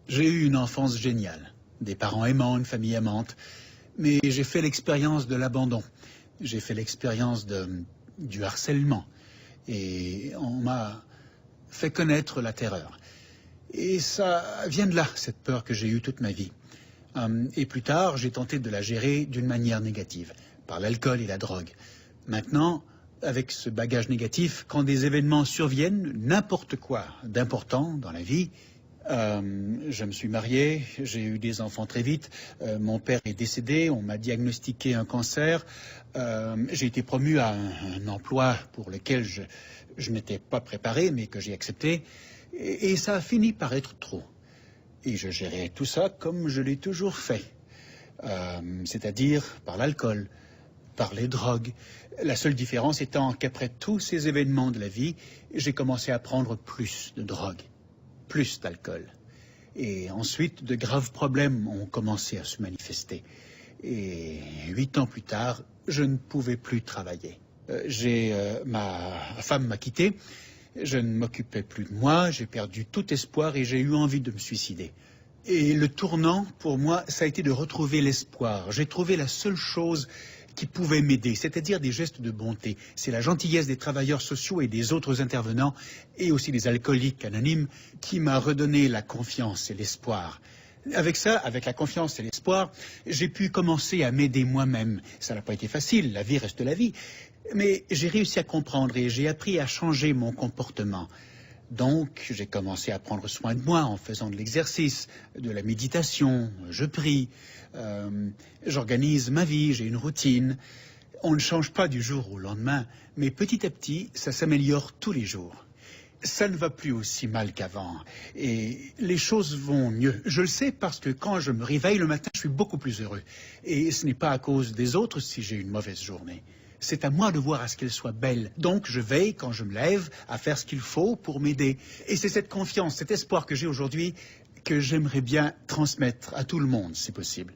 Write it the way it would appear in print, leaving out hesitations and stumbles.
J'ai eu une enfance géniale, des parents aimants, une famille aimante, mais j'ai fait l'expérience de l'abandon, j'ai fait l'expérience du harcèlement, et on m'a fait connaître la terreur. Et ça vient de là, cette peur que j'ai eue toute ma vie. Et plus tard, j'ai tenté de la gérer d'une manière négative, par l'alcool et la drogue. Maintenant, avec ce bagage négatif, quand des événements surviennent, n'importe quoi d'important dans la vie, je me suis marié, j'ai eu des enfants très vite, mon père est décédé, on m'a diagnostiqué un cancer, j'ai été promu à un emploi pour lequel je n'étais pas préparé, mais que j'ai accepté, et ça a fini par être trop. Et je gérais tout ça comme je l'ai toujours fait, c'est-à-dire par l'alcool, par les drogues. La seule différence étant qu'après tous ces événements de la vie, j'ai commencé à prendre plus de drogue, plus d'alcool. Et ensuite, de graves problèmes ont commencé à se manifester. Et 8 ans plus tard, je ne pouvais plus travailler. Ma femme m'a quitté, je ne m'occupais plus de moi, j'ai perdu tout espoir et j'ai eu envie de me suicider. Et le tournant, pour moi, ça a été de retrouver l'espoir. J'ai trouvé la seule chose qui pouvait m'aider, c'est-à-dire des gestes de bonté. C'est la gentillesse des travailleurs sociaux et des autres intervenants, et aussi des alcooliques anonymes, qui m'a redonné la confiance et l'espoir. Avec ça, avec la confiance et l'espoir, j'ai pu commencer à m'aider moi-même. Ça n'a pas été facile, la vie reste la vie. Mais j'ai réussi à comprendre et j'ai appris à changer mon comportement. Donc, j'ai commencé à prendre soin de moi en faisant de l'exercice, de la méditation, je prie, j'organise ma vie, j'ai une routine. On ne change pas du jour au lendemain, mais petit à petit, ça s'améliore tous les jours. Ça ne va plus aussi mal qu'avant et les choses vont mieux. Je le sais parce que quand je me réveille le matin, je suis beaucoup plus heureux. Et ce n'est pas à cause des autres si j'ai une mauvaise journée. C'est à moi de voir à ce qu'elle soit belle. Donc je veille, quand je me lève, à faire ce qu'il faut pour m'aider. Et c'est cette confiance, cet espoir que j'ai aujourd'hui que j'aimerais bien transmettre à tout le monde, si possible.